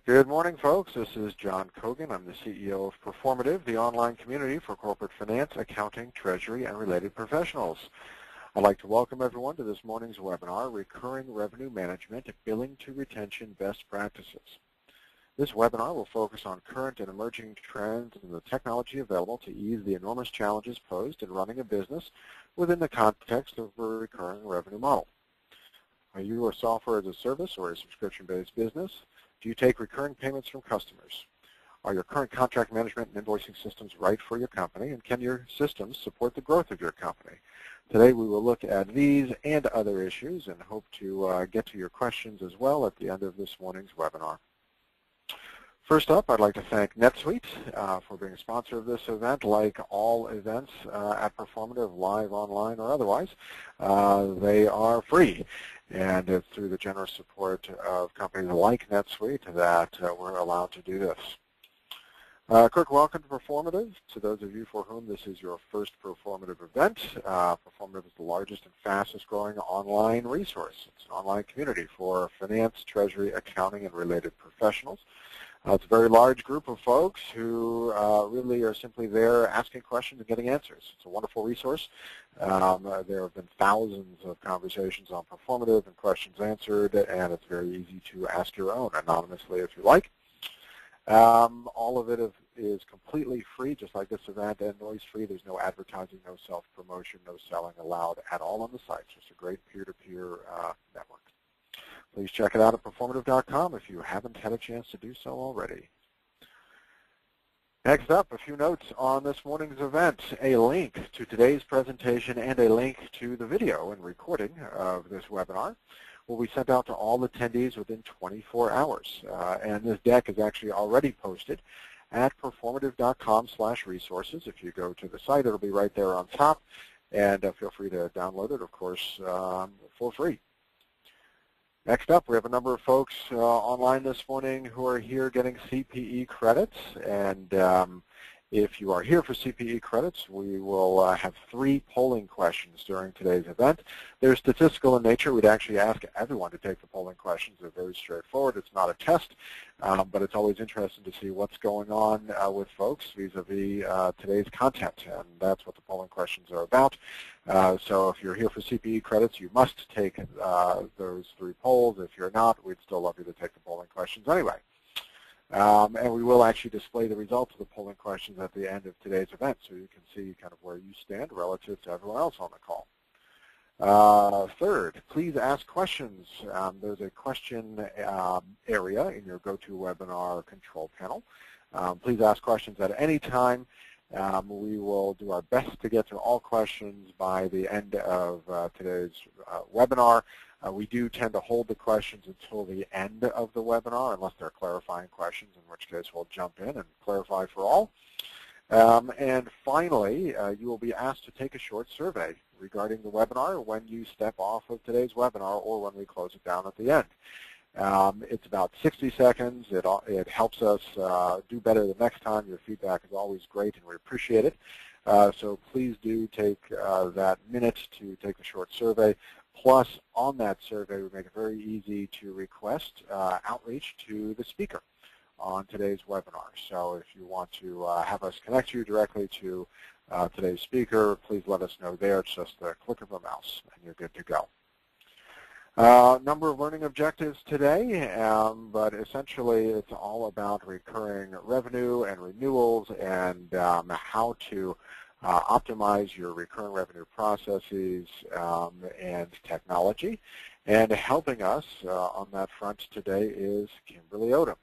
Good morning, folks. This is John Cogan. I'm the CEO of Proformative, the online community for corporate finance, accounting, treasury, and related professionals. I'd like to welcome everyone to this morning's webinar, Recurring Revenue Management, Billing to Retention Best Practices. This webinar will focus on current and emerging trends and the technology available to ease the enormous challenges posed in running a business within the context of a recurring revenue model. Are you a software as a service or a subscription-based business? Do you take recurring payments from customers? Are your current contract management and invoicing systems right for your company, and can your systems support the growth of your company? Today we will look at these and other issues and hope to get to your questions as well at the end of this morning's webinar. First up, I'd like to thank NetSuite for being a sponsor of this event. Like all events at Proformative, live, online, or otherwise, they are free. And it's through the generous support of companies like NetSuite that we're allowed to do this. Quick welcome to Proformative. To those of you for whom this is your first Proformative event, Proformative is the largest and fastest growing online resource. It's an online community for finance, treasury, accounting, and related professionals. It's a very large group of folks who really are simply there asking questions and getting answers. It's a wonderful resource. There have been thousands of conversations on Proformative and questions answered, and it's very easy to ask your own anonymously if you like. All of it is completely free, just like this event, and noise-free. There's no advertising, no self-promotion, no selling allowed at all on the site. Just a great peer-to-peer network. Please check it out at Proformative.com if you haven't had a chance to do so already. Next up, a few notes on this morning's event, a link to today's presentation and a link to the video and recording of this webinar will be sent out to all attendees within 24 hours. And this deck is actually already posted at Proformative.com/resources. If you go to the site, it'll be right there on top, and feel free to download it, of course, for free. Next up, we have a number of folks online this morning who are here getting CPE credits, and if you are here for CPE credits, we will have 3 polling questions during today's event. They're statistical in nature. We'd actually ask everyone to take the polling questions. They're very straightforward. It's not a test, but it's always interesting to see what's going on with folks vis-a-vis today's content, and that's what the polling questions are about. So if you're here for CPE credits, you must take those 3 polls. If you're not, we'd still love you to take the polling questions anyway. And we will actually display the results of the polling questions at the end of today's event, so you can see kind of where you stand relative to everyone else on the call. Third, please ask questions. There's a question area in your GoToWebinar control panel. Please ask questions at any time. We will do our best to get to all questions by the end of today's webinar. We do tend to hold the questions until the end of the webinar, unless they're clarifying questions, in which case we'll jump in and clarify for all. And finally, you will be asked to take a short survey regarding the webinar when you step off of today's webinar or when we close it down at the end. It's about 60 seconds. It helps us do better the next time. Your feedback is always great, and we appreciate it. So please do take that minute to take the short survey. Plus, on that survey, we make it very easy to request outreach to the speaker on today's webinar. So if you want to have us connect you directly to today's speaker, please let us know there. It's just a click of a mouse, and you're good to go. Number of learning objectives today, but essentially it's all about recurring revenue and renewals and how to optimize your recurring revenue processes and technology. And helping us on that front today is Kimberly Odom.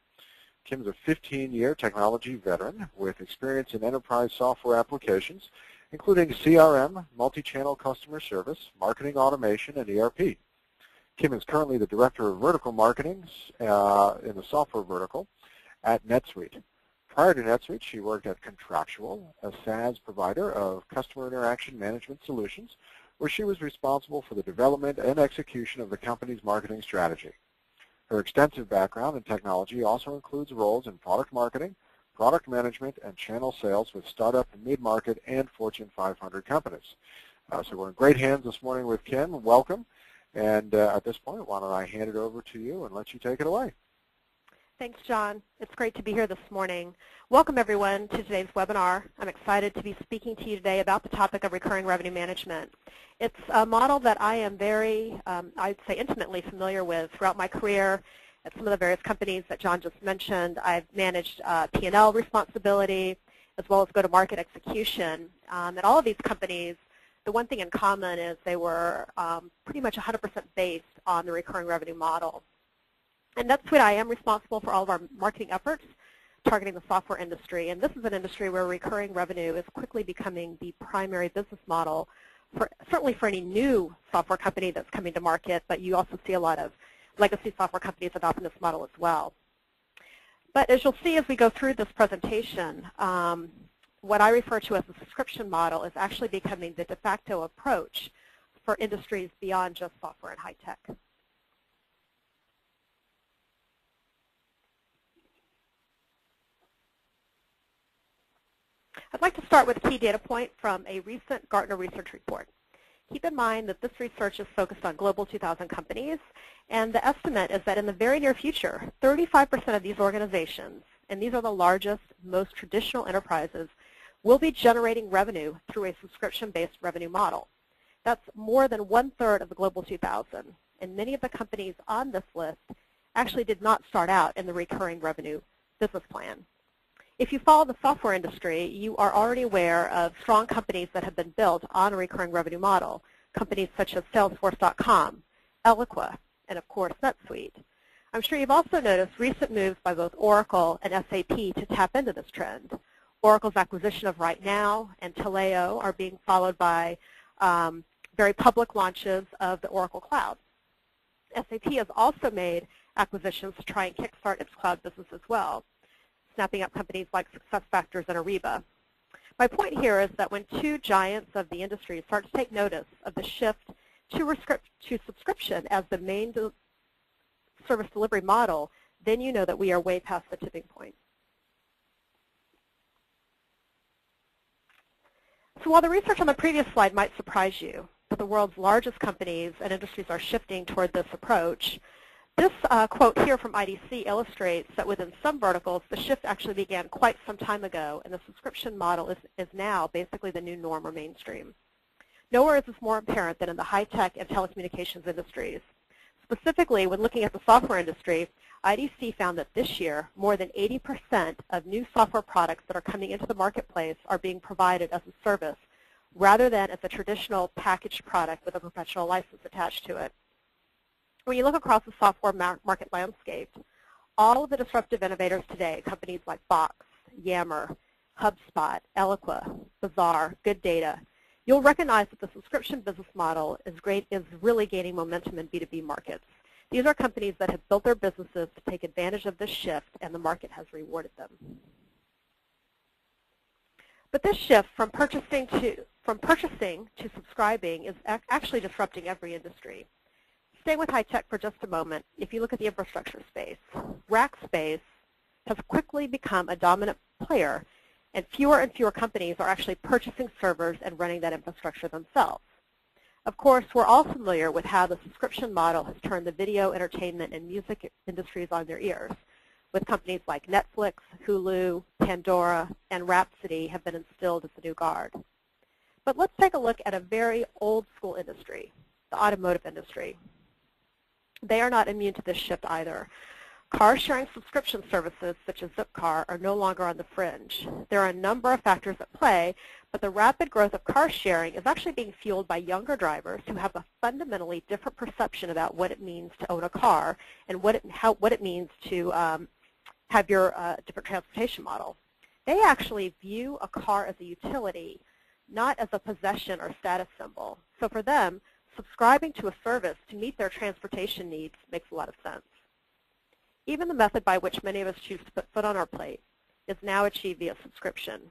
Kim is a 15-year technology veteran with experience in enterprise software applications, including CRM, multi-channel customer service, marketing automation, and ERP. Kim is currently the Director of Vertical Marketing in the software vertical at NetSuite. Prior to NetSuite, she worked at Contractual, a SaaS provider of customer interaction management solutions, where she was responsible for the development and execution of the company's marketing strategy. Her extensive background in technology also includes roles in product marketing, product management, and channel sales with startup, mid-market, and Fortune 500 companies. So we're in great hands this morning with Kim. Welcome. And at this point, why don't I hand it over to you and let you take it away. Thanks, John. It's great to be here this morning. Welcome, everyone, to today's webinar. I'm excited to be speaking to you today about the topic of recurring revenue management. It's a model that I am very, I'd say, intimately familiar with throughout my career at some of the various companies that John just mentioned. I've managed P&L responsibility as well as go-to-market execution. At all of these companies, the one thing in common is they were pretty much 100% based on the recurring revenue model. And that's what I am responsible for all of our marketing efforts targeting the software industry. And this is an industry where recurring revenue is quickly becoming the primary business model, certainly for any new software company that's coming to market, but you also see a lot of legacy software companies adopting this model as well. But as you'll see as we go through this presentation, what I refer to as the subscription model is actually becoming the de facto approach for industries beyond just software and high tech. I'd like to start with a key data point from a recent Gartner research report. Keep in mind that this research is focused on global 2,000 companies, and the estimate is that in the very near future, 35% of these organizations, and these are the largest, most traditional enterprises, will be generating revenue through a subscription-based revenue model. That's more than 1/3 of the global 2,000, and many of the companies on this list actually did not start out in the recurring revenue business plan. If you follow the software industry, you are already aware of strong companies that have been built on a recurring revenue model, companies such as Salesforce.com, Eloqua, and of course NetSuite. I'm sure you've also noticed recent moves by both Oracle and SAP to tap into this trend. Oracle's acquisition of RightNow and Taleo are being followed by very public launches of the Oracle Cloud. SAP has also made acquisitions to try and kickstart its cloud business as well, snapping up companies like SuccessFactors and Ariba. My point here is that when two giants of the industry start to take notice of the shift to subscription as the main service delivery model, then you know that we are way past the tipping point. So while the research on the previous slide might surprise you, that the world's largest companies and industries are shifting toward this approach, this quote here from IDC illustrates that within some verticals, the shift actually began quite some time ago, and the subscription model is now basically the new norm or mainstream. Nowhere is this more apparent than in the high-tech and telecommunications industries. Specifically, when looking at the software industry, IDC found that this year, more than 80% of new software products that are coming into the marketplace are being provided as a service rather than as a traditional packaged product with a perpetual license attached to it. When you look across the software market landscape, all of the disruptive innovators today, companies like Box, Yammer, HubSpot, Eloqua, Bazaar, Good Data, you'll recognize that the subscription business model is really gaining momentum in B2B markets. These are companies that have built their businesses to take advantage of this shift, and the market has rewarded them. But this shift from purchasing to subscribing is actually disrupting every industry. Stay with high tech for just a moment. If you look at the infrastructure space, rack space has quickly become a dominant player, and fewer companies are actually purchasing servers and running that infrastructure themselves. Of course, we're all familiar with how the subscription model has turned the video, entertainment, and music industries on their ears, with companies like Netflix, Hulu, Pandora, and Rhapsody have been instilled as the new guard. But let's take a look at a very old school industry, the automotive industry. They are not immune to this shift either. Car sharing subscription services such as Zipcar are no longer on the fringe. There are a number of factors at play, but the rapid growth of car sharing is actually being fueled by younger drivers who have a fundamentally different perception about what it means to own a car and what it means to have your different transportation model. They actually view a car as a utility, not as a possession or status symbol. So for them, subscribing to a service to meet their transportation needs makes a lot of sense. Even the method by which many of us choose to put food on our plate is now achieved via subscription.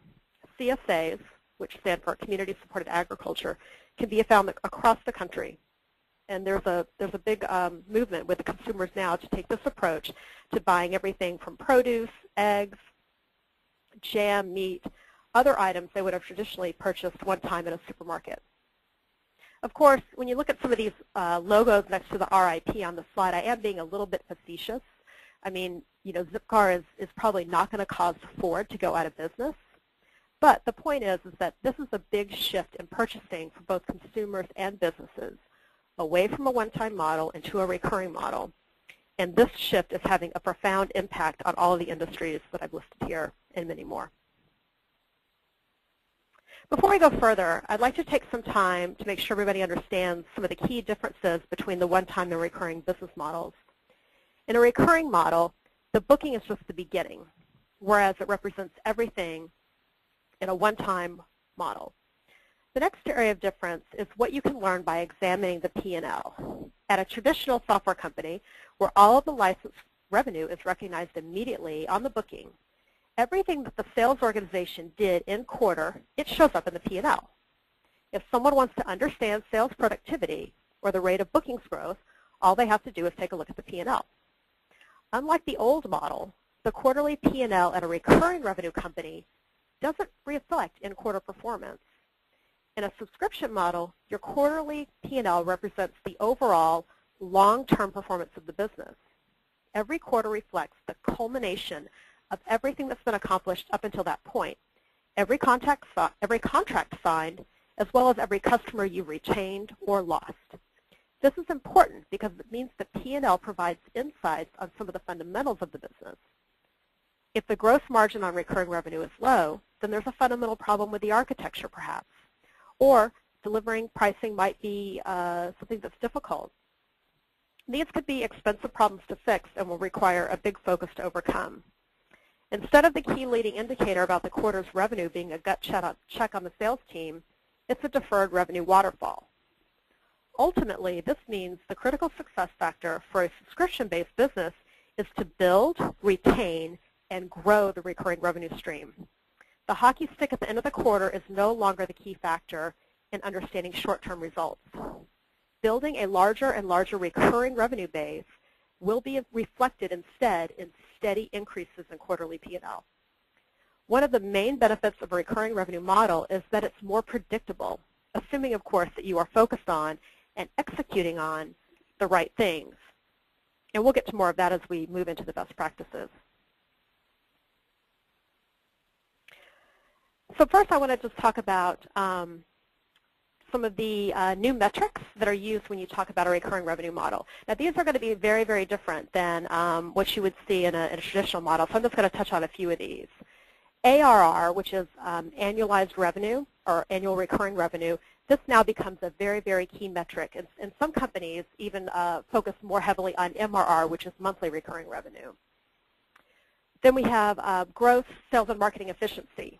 CSAs, which stand for Community Supported Agriculture, can be found across the country. And there's a big movement with the consumers now to take this approach to buying everything from produce, eggs, jam, meat, other items they would have traditionally purchased one time in a supermarket. Of course, when you look at some of these logos next to the RIP on the slide, I am being a little bit facetious. I mean, Zipcar is probably not going to cause Ford to go out of business. But the point is that this is a big shift in purchasing for both consumers and businesses, away from a one-time model into a recurring model. And this shift is having a profound impact on all of the industries that I've listed here and many more. Before we go further, I'd like to take some time to make sure everybody understands some of the key differences between the one-time and recurring business models. In a recurring model, the booking is just the beginning, whereas it represents everything in a one-time model. The next area of difference is what you can learn by examining the P&L. At a traditional software company, where all of the license revenue is recognized immediately on the booking, everything that the sales organization did in quarter, it shows up in the P&L. If someone wants to understand sales productivity or the rate of bookings growth, all they have to do is take a look at the P&L. Unlike the old model, the quarterly P&L at a recurring revenue company doesn't reflect in-quarter performance. In a subscription model, your quarterly P&L represents the overall long-term performance of the business. Every quarter reflects the culmination of everything that's been accomplished up until that point. Every contract signed, as well as every customer you've retained or lost. This is important because it means the P&L provides insights on some of the fundamentals of the business. If the gross margin on recurring revenue is low, then there's a fundamental problem with the architecture, perhaps. Or delivering pricing might be something that's difficult. These could be expensive problems to fix and will require a big focus to overcome. Instead of the key leading indicator about the quarter's revenue being a gut check on the sales team, it's a deferred revenue waterfall. Ultimately, this means the critical success factor for a subscription-based business is to build, retain, and grow the recurring revenue stream. The hockey stick at the end of the quarter is no longer the key factor in understanding short-term results. Building a larger and larger recurring revenue base will be reflected instead in steady increases in quarterly P&L. One of the main benefits of a recurring revenue model is that it's more predictable, assuming, of course, that you are focused on and executing on the right things. And we'll get to more of that as we move into the best practices. So first I want to just talk about some of the new metrics that are used when you talk about a recurring revenue model. Now these are going to be very, very different than what you would see in a traditional model, so I'm just going to touch on a few of these. ARR, which is annualized revenue or annual recurring revenue, this now becomes a very, very key metric. And some companies even focus more heavily on MRR, which is monthly recurring revenue. Then we have growth, sales, and marketing efficiency.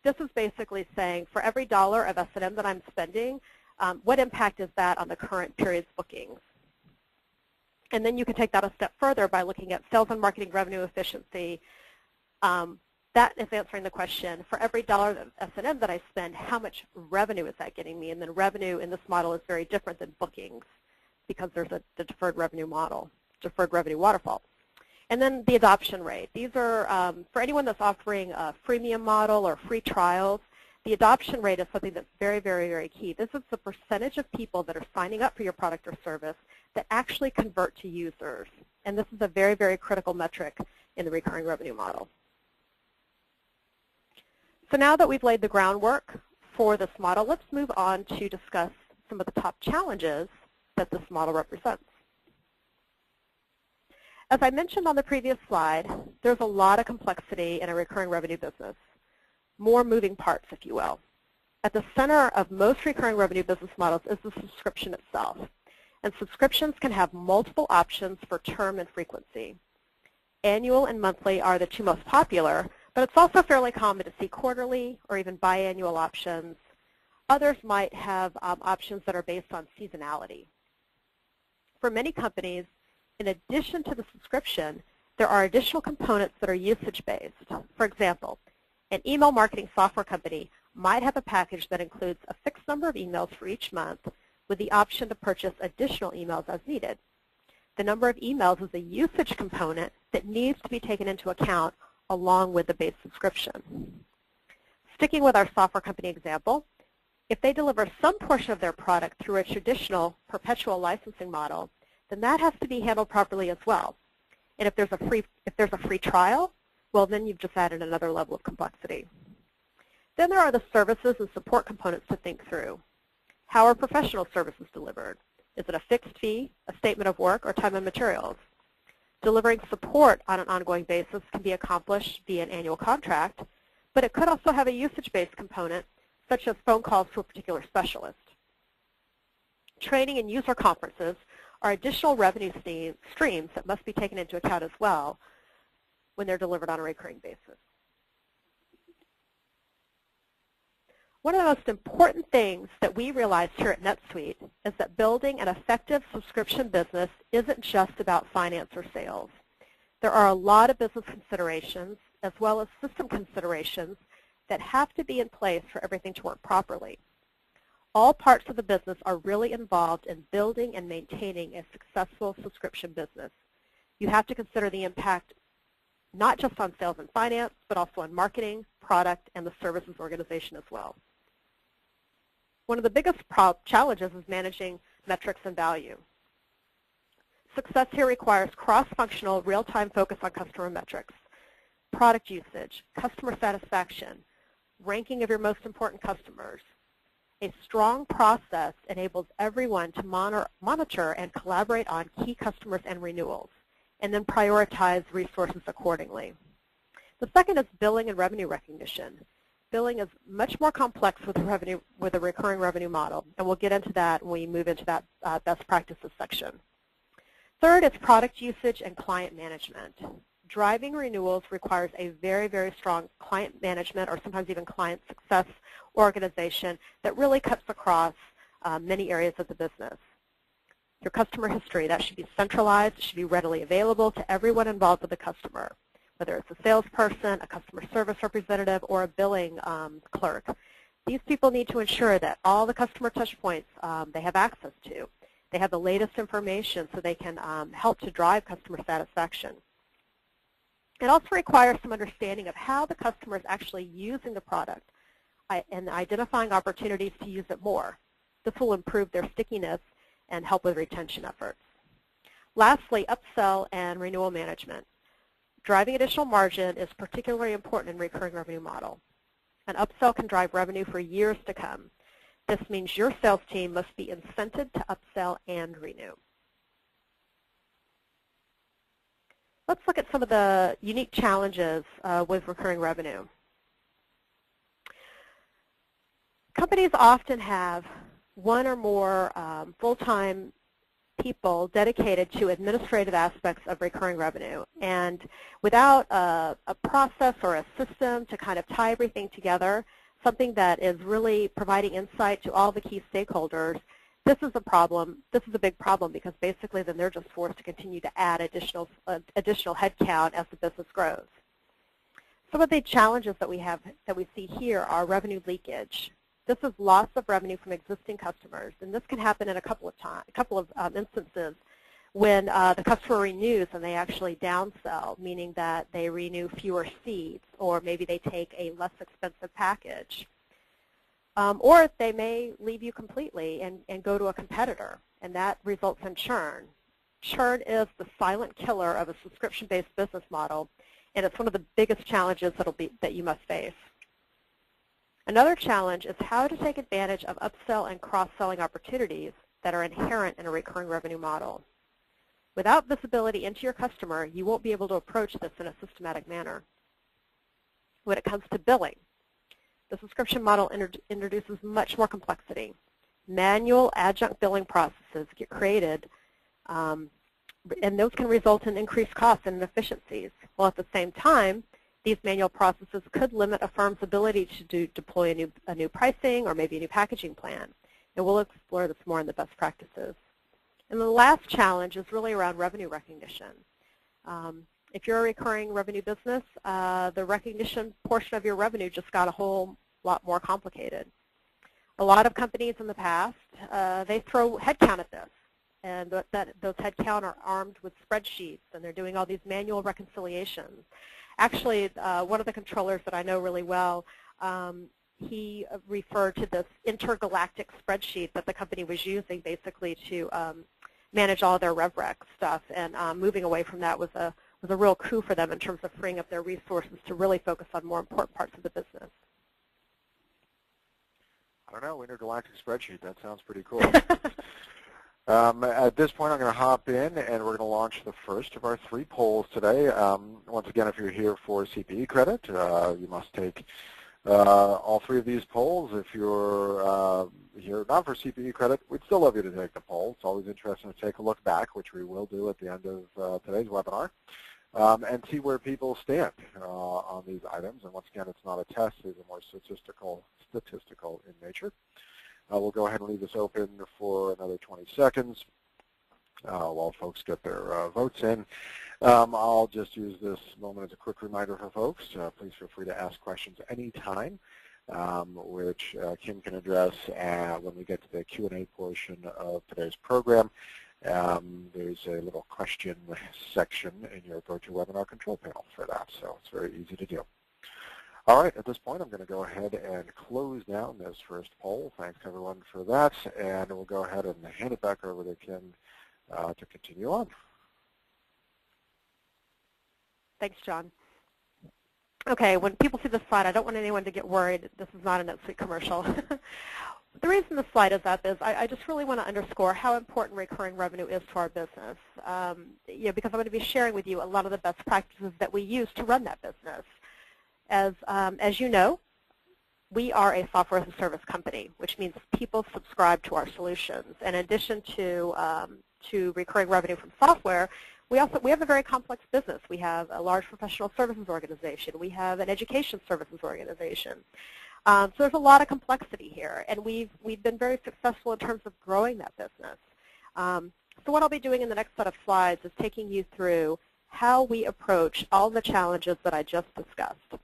This is basically saying for every dollar of S&M that I'm spending, what impact is that on the current period's bookings? And then you can take that a step further by looking at sales and marketing revenue efficiency. That is answering the question, for every dollar of S&M that I spend, how much revenue is that getting me? And then revenue in this model is very different than bookings because there's the deferred revenue model, deferred revenue waterfall. And then the adoption rate. These are, for anyone that's offering a freemium model or free trials, the adoption rate is something that's very, very, very key. This is the percentage of people that are signing up for your product or service that actually convert to users. And this is a very, very critical metric in the recurring revenue model. So now that we've laid the groundwork for this model, let's move on to discuss some of the top challenges that this model represents. As I mentioned on the previous slide, there's a lot of complexity in a recurring revenue business, more moving parts, if you will. At the center of most recurring revenue business models is the subscription itself. And subscriptions can have multiple options for term and frequency. Annual and monthly are the two most popular, but it's also fairly common to see quarterly or even biannual options. Others might have options that are based on seasonality. For many companies, in addition to the subscription, there are additional components that are usage-based. For example, an email marketing software company might have a package that includes a fixed number of emails for each month with the option to purchase additional emails as needed. The number of emails is a usage component that needs to be taken into account along with the base subscription. Sticking with our software company example, if they deliver some portion of their product through a traditional perpetual licensing model, then that has to be handled properly as well. And if there's a free trial, well, then you've just added another level of complexity. Then there are the services and support components to think through. How are professional services delivered? Is it a fixed fee, a statement of work, or time and materials? Delivering support on an ongoing basis can be accomplished via an annual contract, but it could also have a usage-based component, such as phone calls to a particular specialist. Training and user conferences are additional revenue streams that must be taken into account as well when they're delivered on a recurring basis. One of the most important things that we realized here at NetSuite is that building an effective subscription business isn't just about finance or sales. There are a lot of business considerations as well as system considerations that have to be in place for everything to work properly. All parts of the business are really involved in building and maintaining a successful subscription business. You have to consider the impact not just on sales and finance, but also on marketing, product, and the services organization as well. One of the biggest challenges is managing metrics and value. Success here requires cross-functional, real-time focus on customer metrics, product usage, customer satisfaction, ranking of your most important customers. A strong process enables everyone to monitor and collaborate on key customers and renewals, and then prioritize resources accordingly. The second is billing and revenue recognition. Billing is much more complex with a recurring revenue model, and we'll get into that when we move into that best practices section. Third is product usage and client management. Driving renewals requires a very, very strong client management or sometimes even client success organization that really cuts across many areas of the business. Your customer history, that should be centralized, it should be readily available to everyone involved with the customer, whether it's a salesperson, a customer service representative, or a billing clerk. These people need to ensure that all the customer touch points they have access to. They have the latest information so they can help to drive customer satisfaction. It also requires some understanding of how the customer is actually using the product and identifying opportunities to use it more. This will improve their stickiness and help with retention efforts. Lastly, upsell and renewal management. Driving additional margin is particularly important in recurring revenue model. An upsell can drive revenue for years to come. This means your sales team must be incented to upsell and renew. Let's look at some of the unique challenges with recurring revenue. Companies often have one or more full-time people dedicated to administrative aspects of recurring revenue. And without a process or a system to kind of tie everything together, something that is really providing insight to all the key stakeholders, this is a problem. This is a big problem because basically then they're just forced to continue to add additional headcount as the business grows. Some of the challenges that we see here are revenue leakage. This is loss of revenue from existing customers, and this can happen in a couple of instances when the customer renews and they actually downsell, meaning that they renew fewer seats, or maybe they take a less expensive package. Or they may leave you completely and go to a competitor, and that results in churn. Churn is the silent killer of a subscription-based business model, and it's one of the biggest challenges that you must face. Another challenge is how to take advantage of upsell and cross-selling opportunities that are inherent in a recurring revenue model. Without visibility into your customer, you won't be able to approach this in a systematic manner. When it comes to billing, the subscription model introduces much more complexity. Manual adjunct billing processes get created, and those can result in increased costs and inefficiencies, while at the same time, these manual processes could limit a firm's ability to deploy a new pricing or maybe a new packaging plan. And we'll explore this more in the best practices. And the last challenge is really around revenue recognition. If you're a recurring revenue business, the recognition portion of your revenue just got a whole lot more complicated. A lot of companies in the past, they throw headcount at this. And those headcount are armed with spreadsheets, and they're doing all these manual reconciliations. Actually, one of the controllers that I know really well, he referred to this intergalactic spreadsheet that the company was using basically to manage all their RevRec stuff, and moving away from that was was a real coup for them in terms of freeing up their resources to really focus on more important parts of the business. I don't know, intergalactic spreadsheet, that sounds pretty cool. At this point, I'm going to hop in, and we're going to launch the first of our 3 polls today. Once again, if you're here for CPE credit, you must take all 3 of these polls. If you're here not for CPE credit, we'd still love you to take the poll. It's always interesting to take a look back, which we will do at the end of today's webinar, and see where people stand on these items. And once again, it's not a test. These are more statistical in nature. We'll go ahead and leave this open for another 20 seconds while folks get their votes in. I'll just use this moment as a quick reminder for folks. Please feel free to ask questions anytime, which Kim can address when we get to the Q&A portion of today's program. There's a little question section in your GoToWebinar control panel for that, so it's very easy to do. All right, at this point, I'm going to go ahead and close down this first poll. Thanks, everyone, for that, and we'll go ahead and hand it back over to Kim to continue on. Thanks, John. Okay, when people see this slide, I don't want anyone to get worried. This is not a NetSuite commercial. The reason the slide is up is I just really want to underscore how important recurring revenue is to our business. Because I'm going to be sharing with you a lot of the best practices that we use to run that business. As you know, we are a software as a service company, which means people subscribe to our solutions. In addition to recurring revenue from software, we have a very complex business. We have a large professional services organization. We have an education services organization. So there's a lot of complexity here, and we've been very successful in terms of growing that business. So what I'll be doing in the next set of slides is taking you through how we approach all the challenges that I just discussed,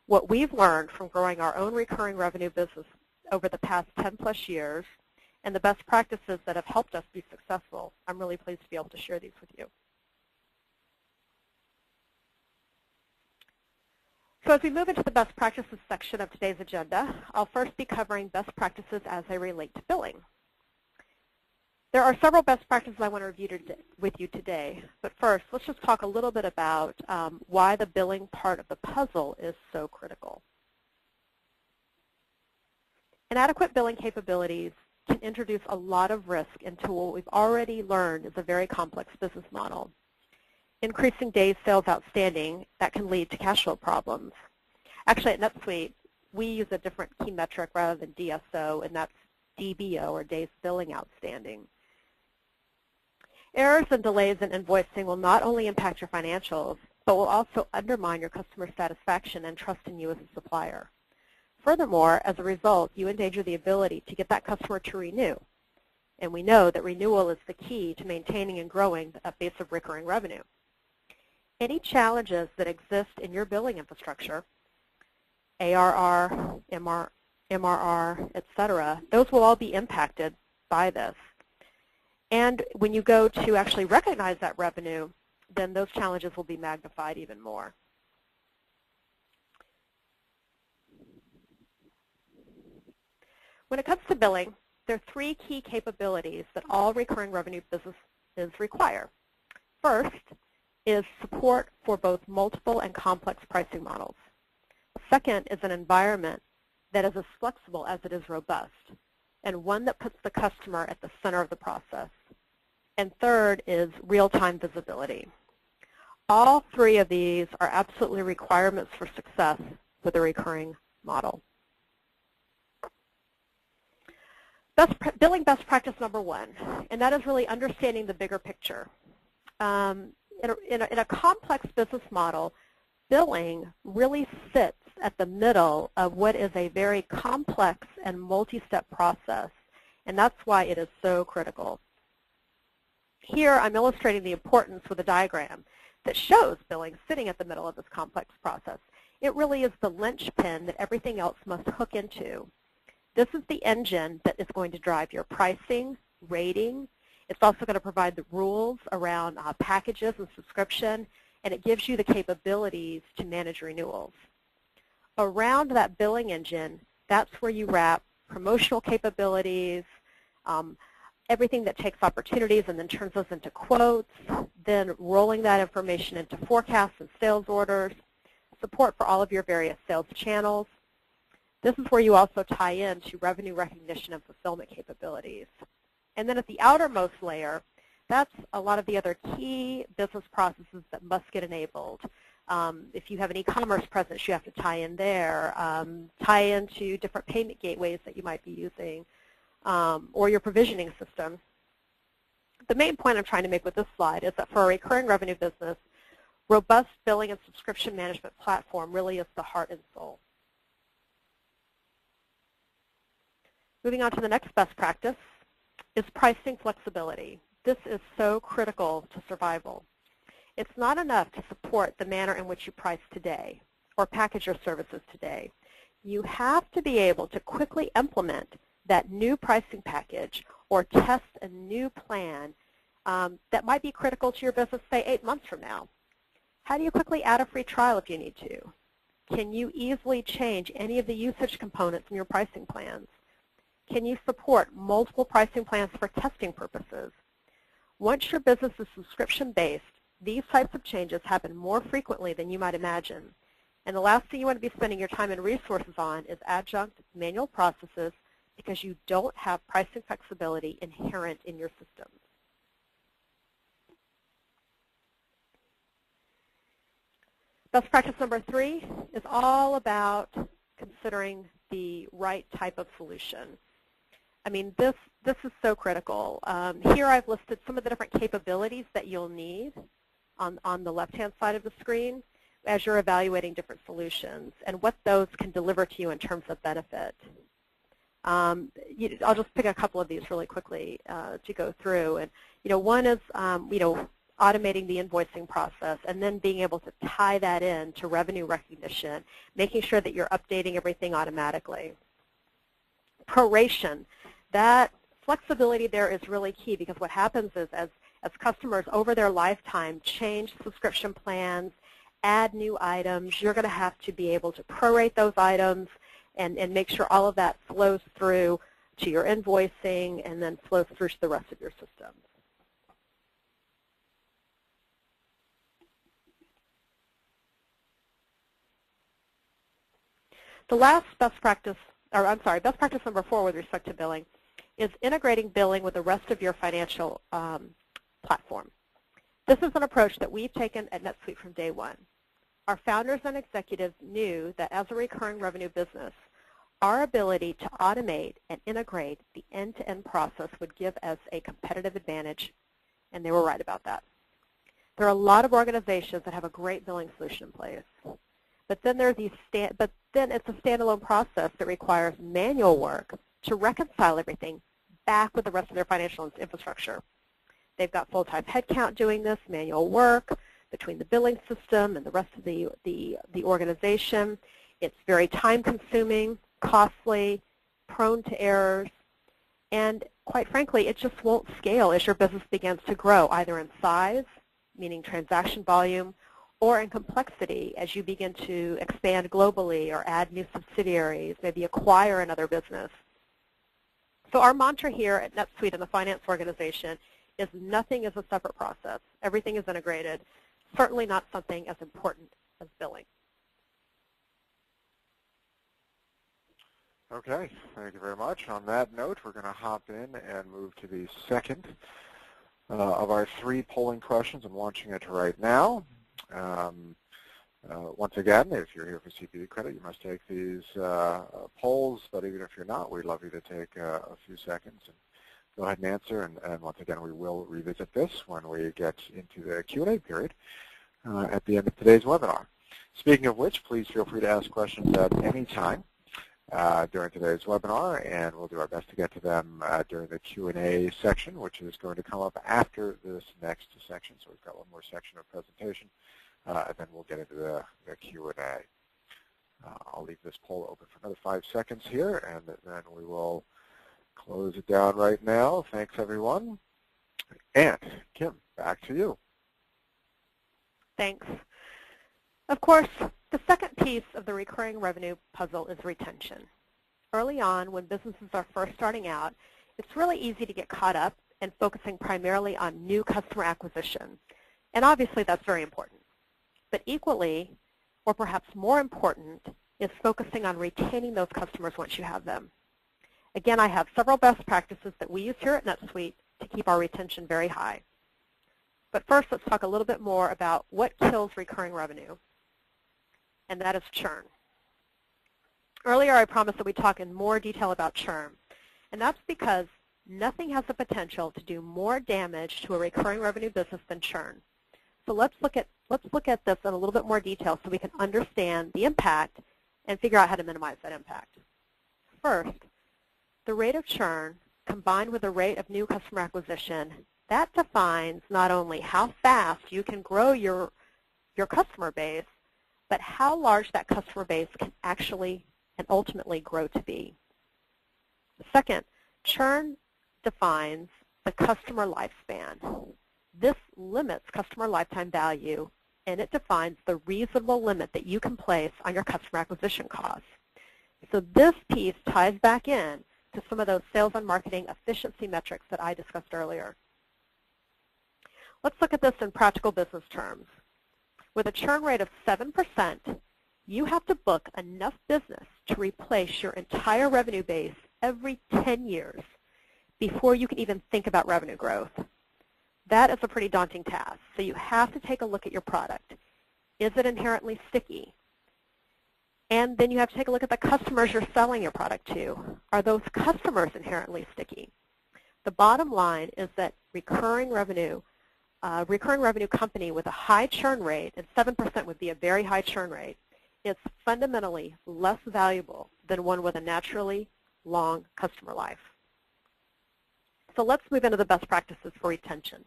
what we've learned from growing our own recurring revenue business over the past 10+ years, and the best practices that have helped us be successful. I'm really pleased to be able to share these with you. So as we move into the best practices section of today's agenda, I'll first be covering best practices as they relate to billing. There are several best practices I want to review with you today, but first, let's just talk a little bit about why the billing part of the puzzle is so critical. Inadequate billing capabilities can introduce a lot of risk into what we've already learned is a very complex business model. Increasing days sales outstanding, that can lead to cash flow problems. Actually, at NetSuite, we use a different key metric rather than DSO, and that's DBO, or days billing outstanding. Errors and delays in invoicing will not only impact your financials, but will also undermine your customer satisfaction and trust in you as a supplier. Furthermore, as a result, you endanger the ability to get that customer to renew. And we know that renewal is the key to maintaining and growing a base of recurring revenue. Any challenges that exist in your billing infrastructure, ARR, MRR, etc., those will all be impacted by this. And when you go to actually recognize that revenue, then those challenges will be magnified even more. When it comes to billing, there are 3 key capabilities that all recurring revenue businesses require. First is support for both multiple and complex pricing models. Second is an environment that is as flexible as it is robust, and one that puts the customer at the center of the process. And third is real-time visibility. All 3 of these are absolutely requirements for success with a recurring model. Billing best practice number 1, and that is really understanding the bigger picture. In a complex business model, billing really sits at the middle of what is a very complex and multi-step process, and that's why it is so critical. Here I'm illustrating the importance with a diagram that shows billing sitting at the middle of this complex process. It really is the linchpin that everything else must hook into. This is the engine that is going to drive your pricing, rating. It's also going to provide the rules around packages and subscription, and it gives you the capabilities to manage renewals. Around that billing engine, that's where you wrap promotional capabilities, everything that takes opportunities and then turns those into quotes, then rolling that information into forecasts and sales orders, support for all of your various sales channels. This is where you also tie into revenue recognition and fulfillment capabilities. And then at the outermost layer, that's a lot of the other key business processes that must get enabled. If you have an e-commerce presence, you have to tie in there, tie into different payment gateways that you might be using, or your provisioning system. The main point I'm trying to make with this slide is that for a recurring revenue business, robust billing and subscription management platform really is the heart and soul. Moving on to the next best practice is pricing flexibility. This is so critical to survival. It's not enough to support the manner in which you price today or package your services today. You have to be able to quickly implement that new pricing package or test a new plan that might be critical to your business, say, 8 months from now. How do you quickly add a free trial if you need to? Can you easily change any of the usage components in your pricing plans? Can you support multiple pricing plans for testing purposes? Once your business is subscription-based, these types of changes happen more frequently than you might imagine. And the last thing you want to be spending your time and resources on is adjunct manual processes because you don't have pricing flexibility inherent in your systems. Best practice number 3 is all about considering the right type of solution. I mean, this is so critical. Here I've listed some of the different capabilities that you'll need on the left-hand side of the screen as you're evaluating different solutions and what those can deliver to you in terms of benefit. I'll just pick a couple of these really quickly to go through. And one is automating the invoicing process and then being able to tie that in to revenue recognition, making sure that you're updating everything automatically. Proration. That flexibility there is really key because what happens is as customers over their lifetime change subscription plans, add new items, you're going to have to be able to prorate those items and make sure all of that flows through to your invoicing and then flows through to the rest of your systems. The last best practice, best practice number 4 with respect to billing is integrating billing with the rest of your financial platform. This is an approach that we've taken at NetSuite from day one. Our founders and executives knew that as a recurring revenue business, our ability to automate and integrate the end-to-end process would give us a competitive advantage, and they were right about that. There are a lot of organizations that have a great billing solution in place, but then it's a standalone process that requires manual work to reconcile everything back with the rest of their financial infrastructure. They've got full-time headcount doing this, manual work between the billing system and the rest of the organization. It's very time-consuming, costly, prone to errors, and quite frankly, it just won't scale as your business begins to grow, either in size, meaning transaction volume, or in complexity as you begin to expand globally or add new subsidiaries, maybe acquire another business. So our mantra here at NetSuite and the finance organization is nothing is a separate process. Everything is integrated, certainly not something as important as billing. Okay, thank you very much. On that note, we're going to hop in and move to the second of our 3 polling questions. I'm launching it right now. Once again, if you're here for CPD credit, you must take these polls, but even if you're not, we'd love you to take a few seconds and go ahead and answer. And once again, we will revisit this when we get into the Q&A period at the end of today's webinar. Speaking of which, please feel free to ask questions at any time during today's webinar, and we'll do our best to get to them during the Q&A section, which is going to come up after this next section. So we've got one more section of presentation, and then we'll get into the Q&A. I'll leave this poll open for another 5 seconds here, and then we will close it down right now. Thanks, everyone. And Kim, back to you. Thanks. Of course, the second piece of the recurring revenue puzzle is retention. Early on, when businesses are first starting out, it's really easy to get caught up in focusing primarily on new customer acquisition. And obviously that's very important. But equally, or perhaps more important, is focusing on retaining those customers once you have them. Again, I have several best practices that we use here at NetSuite to keep our retention very high. But first, let's talk a little bit more about what kills recurring revenue, and that is churn. Earlier, I promised that we'd talk in more detail about churn, and that's because nothing has the potential to do more damage to a recurring revenue business than churn. So let's look at this in a little bit more detail so we can understand the impact and figure out how to minimize that impact. First, the rate of churn combined with the rate of new customer acquisition, that defines not only how fast you can grow your customer base, but how large that customer base can actually and ultimately grow to be. Second, churn defines the customer lifespan. This limits customer lifetime value, and it defines the reasonable limit that you can place on your customer acquisition costs. So this piece ties back in to some of those sales and marketing efficiency metrics that I discussed earlier. Let's look at this in practical business terms. With a churn rate of 7%, you have to book enough business to replace your entire revenue base every 10 years before you can even think about revenue growth. That is a pretty daunting task. So you have to take a look at your product. Is it inherently sticky? And then you have to take a look at the customers you're selling your product to. Are those customers inherently sticky? The bottom line is that recurring revenue company with a high churn rate, and 7% would be a very high churn rate, it's fundamentally less valuable than one with a naturally long customer life. So let's move into the best practices for retention.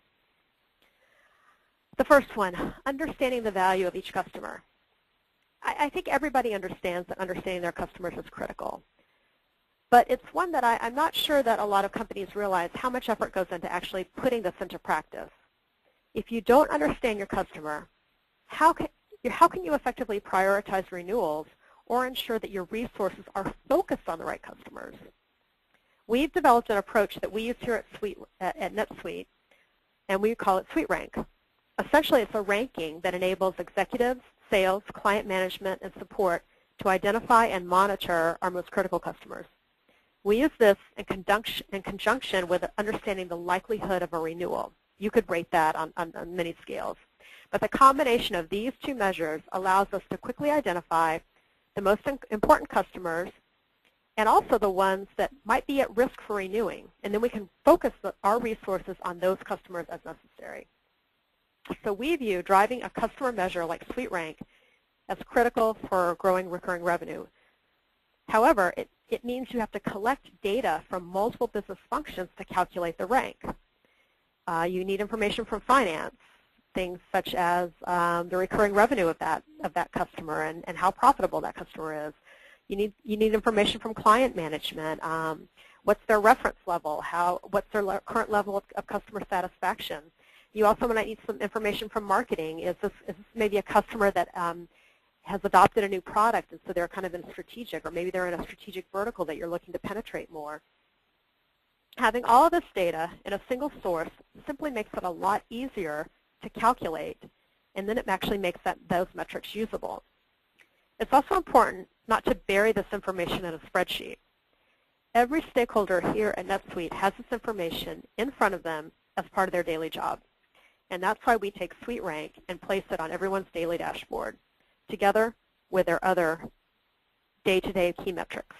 The first one, understanding the value of each customer. I think everybody understands that understanding their customers is critical. But it's one that I'm not sure that a lot of companies realize how much effort goes into actually putting this into practice. If you don't understand your customer, how can you effectively prioritize renewals or ensure that your resources are focused on the right customers? We've developed an approach that we use here at NetSuite, and we call it SuiteRank. Essentially, it's a ranking that enables executives, sales, client management, and support to identify and monitor our most critical customers. We use this in conjunction with understanding the likelihood of a renewal. You could rate that on many scales. But the combination of these two measures allows us to quickly identify the most important customers and also the ones that might be at risk for renewing. And then we can focus our resources on those customers as necessary. So we view driving a customer measure like SuiteRank as critical for growing recurring revenue. However, it means you have to collect data from multiple business functions to calculate the rank. You need information from finance, things such as the recurring revenue of that customer and how profitable that customer is. You need information from client management. What's their reference level? What's their current level of customer satisfaction? You also might need some information from marketing. Is this maybe a customer that has adopted a new product, and so they're kind of in strategic, or maybe they're in a strategic vertical that you're looking to penetrate more? Having all of this data in a single source simply makes it a lot easier to calculate, and then it actually makes those metrics usable. It's also important not to bury this information in a spreadsheet. Every stakeholder here at NetSuite has this information in front of them as part of their daily job. And that's why we take SuiteRank and place it on everyone's daily dashboard, together with their other day-to-day key metrics.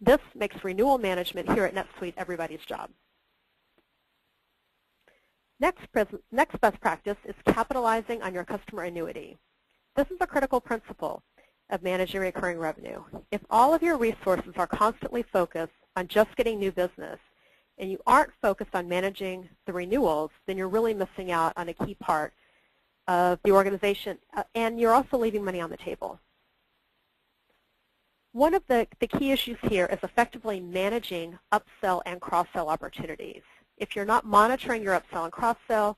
This makes renewal management here at NetSuite everybody's job. Next best practice is capitalizing on your customer annuity. This is a critical principle of managing recurring revenue. If all of your resources are constantly focused on just getting new business, and you aren't focused on managing the renewals, then you're really missing out on a key part of the organization, and you're also leaving money on the table. One of the key issues here is effectively managing upsell and cross-sell opportunities. If you're not monitoring your upsell and cross-sell,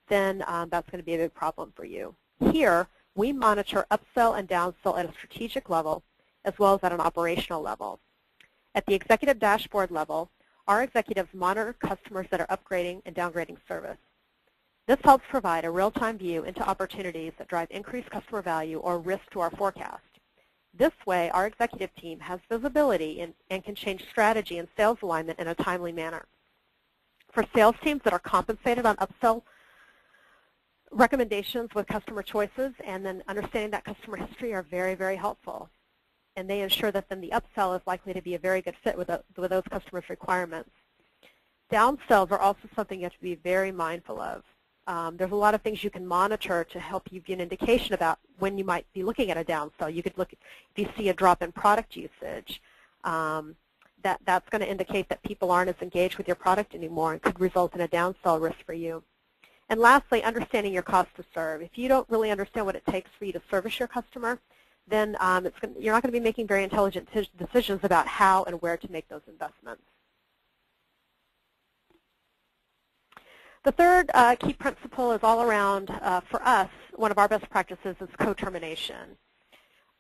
then that's going to be a big problem for you. Here, we monitor upsell and downsell at a strategic level as well as at an operational level. At the executive dashboard level, our executives monitor customers that are upgrading and downgrading service. This helps provide a real-time view into opportunities that drive increased customer value or risk to our forecast. This way, our executive team has visibility and can change strategy and sales alignment in a timely manner. For sales teams that are compensated on upsell recommendations with customer choices and then understanding that customer history are very, very helpful. And they ensure that then the upsell is likely to be a very good fit with those customers' requirements. Downsells are also something you have to be very mindful of. There's a lot of things you can monitor to help you give an indication about when you might be looking at a downsell. You could look if you see a drop in product usage. That's going to indicate that people aren't as engaged with your product anymore and could result in a downsell risk for you. And lastly, understanding your cost to serve. If you don't really understand what it takes for you to service your customer, then you're not going to be making very intelligent decisions about how and where to make those investments. The third key principle is all around, for us, one of our best practices is co-termination.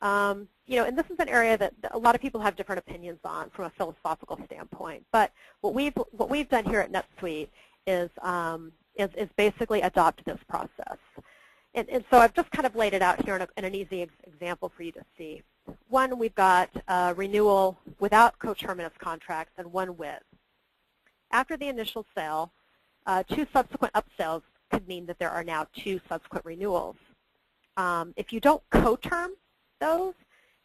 And this is an area that a lot of people have different opinions on from a philosophical standpoint. But what we've done here at NetSuite is basically adopt this process. And so I've just kind of laid it out here in an easy example for you to see. One, we've got a renewal without coterminous contracts and one with. After the initial sale, 2 subsequent upsells could mean that there are now 2 subsequent renewals. If you don't co-term those,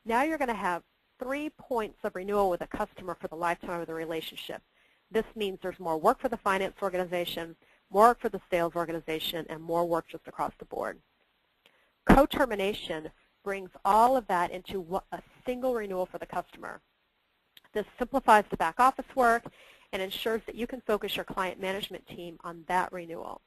now you're going to have 3 points of renewal with a customer for the lifetime of the relationship. This means there's more work for the finance organization, more work for the sales organization, and more work just across the board. Co-termination brings all of that into a single renewal for the customer. This simplifies the back office work and ensures that you can focus your client management team on that renewal.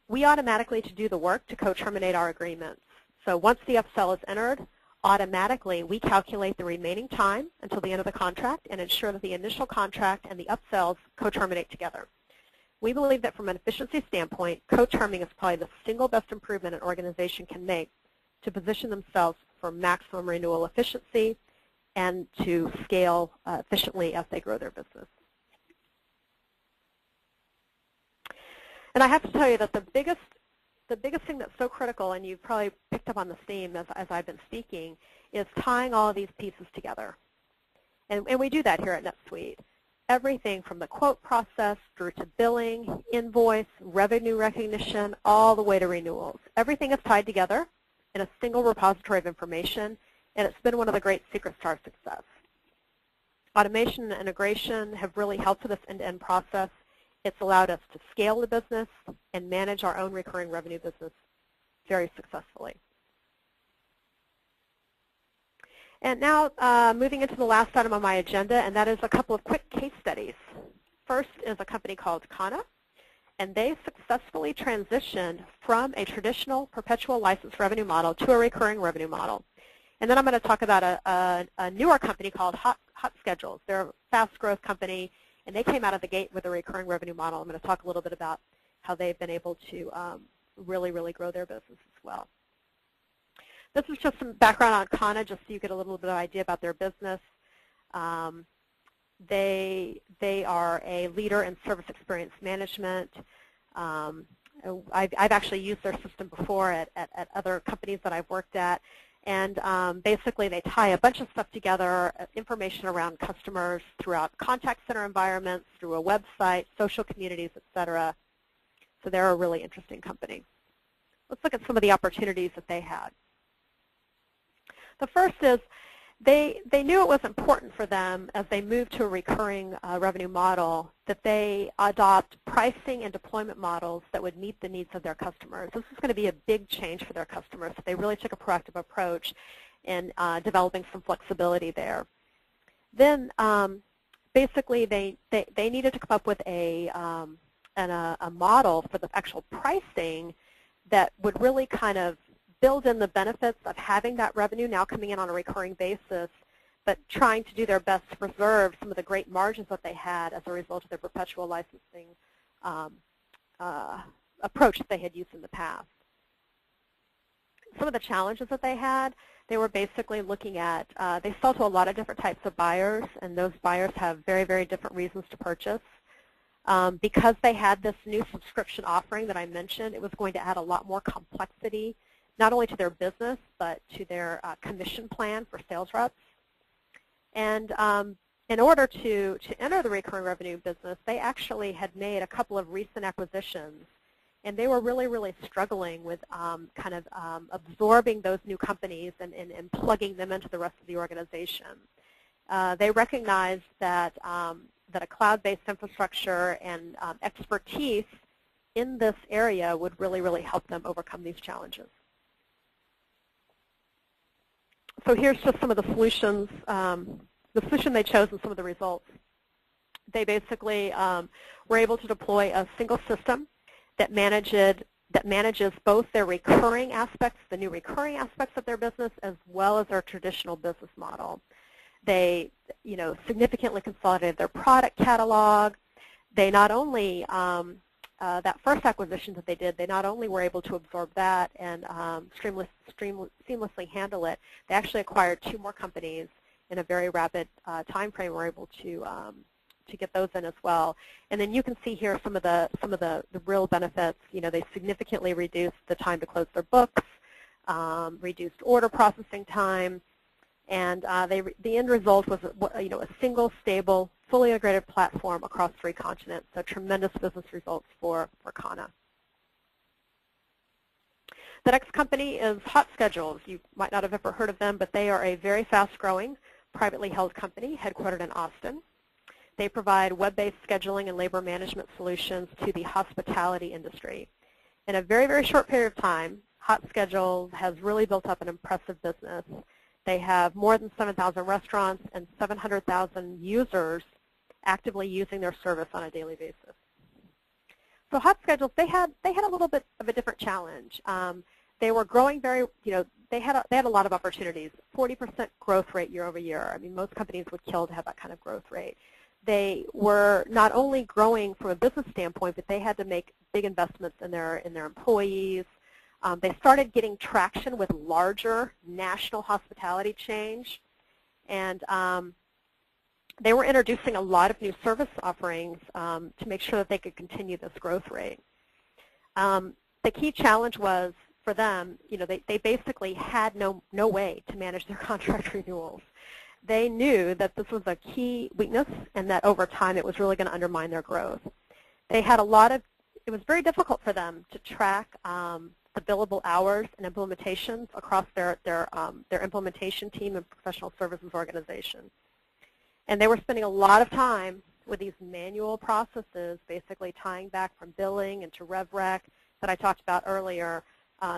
We automatically do the work to co-terminate our agreements. So once the upsell is entered, automatically we calculate the remaining time until the end of the contract and ensure that the initial contract and the upsells co-terminate together. We believe that from an efficiency standpoint, co-terming is probably the single best improvement an organization can make to position themselves for maximum renewal efficiency and to scale efficiently as they grow their business. And I have to tell you that the biggest thing that's so critical, and you've probably picked up on this theme as I've been speaking, is tying all of these pieces together. And we do that here at NetSuite. Everything from the quote process through to billing, invoice, revenue recognition, all the way to renewals. Everything is tied together in a single repository of information, and it's been one of the great secrets to our success. Automation and integration have really helped with this end-to-end process. It's allowed us to scale the business and manage our own recurring revenue business very successfully. And now moving into the last item on my agenda, and that is a couple of quick case studies. First is a company called Kona, and they successfully transitioned from a traditional perpetual license revenue model to a recurring revenue model. And then I'm going to talk about a newer company called Hot Schedules. They're a fast growth company, and they came out of the gate with a recurring revenue model. I'm going to talk a little bit about how they've been able to really, really grow their business as well. This is just some background on Kona, just so you get a little bit of idea about their business. They are a leader in service experience management. I've actually used their system before at other companies that I've worked at. And basically, they tie a bunch of stuff together, information around customers throughout contact center environments, through a website, social communities, et cetera. So they're a really interesting company. Let's look at some of the opportunities that they had. The first is they knew it was important for them as they moved to a recurring revenue model that they adopt pricing and deployment models that would meet the needs of their customers. This is going to be a big change for their customers. So they really took a proactive approach in developing some flexibility there. Then basically they needed to come up with a model for the actual pricing that would really kind of build in the benefits of having that revenue now coming in on a recurring basis, but trying to do their best to preserve some of the great margins that they had as a result of their perpetual licensing approach that they had used in the past. Some some of the challenges that they had, they were basically looking at, they sell to a lot of different types of buyers, and those buyers have very, very different reasons to purchase. Because they had this new subscription offering that I mentioned, it was going to add a lot more complexity, not only to their business, but to their commission plan for sales reps. And in order to enter the recurring revenue business, they actually had made a couple of recent acquisitions, and they were really, really struggling with absorbing those new companies and plugging them into the rest of the organization. They recognized that that a cloud-based infrastructure and expertise in this area would really, really help them overcome these challenges. So here's just some of the solutions, the solution they chose and some of the results. They basically were able to deploy a single system that manages both their recurring aspects, the new recurring aspects of their business, as well as their traditional business model. They, significantly consolidated their product catalog. They not only, that first acquisition that they did, they not only were able to absorb that and seamlessly handle it, they actually acquired 2 more companies in a very rapid time frame. Were able to get those in as well. And then you can see here some of the real benefits. They significantly reduced the time to close their books, reduced order processing time, and the end result was a single, stable, fully integrated platform across 3 continents. So tremendous business results for Kona. The next company is Hot Schedules. You might not have ever heard of them, but they are a very fast-growing, privately held company headquartered in Austin. They provide web-based scheduling and labor management solutions to the hospitality industry. In a very, very short period of time, Hot Schedules has really built up an impressive business. They have more than 7,000 restaurants and 700,000 users actively using their service on a daily basis. So Hot Schedules, they had a little bit of a different challenge. They were growing very, they had a lot of opportunities. 40% growth rate year over year. I mean, most companies would kill to have that kind of growth rate. They were not only growing from a business standpoint, but they had to make big investments in their employees. They started getting traction with larger national hospitality chains, and they were introducing a lot of new service offerings to make sure that they could continue this growth rate. The key challenge was for them, they basically had no way to manage their contract renewals. They knew that this was a key weakness and that over time it was really going to undermine their growth. They had it was very difficult for them to track the billable hours and implementations across their implementation team and professional services organization. And they were spending a lot of time with these manual processes, basically tying back from billing into RevRec that I talked about earlier.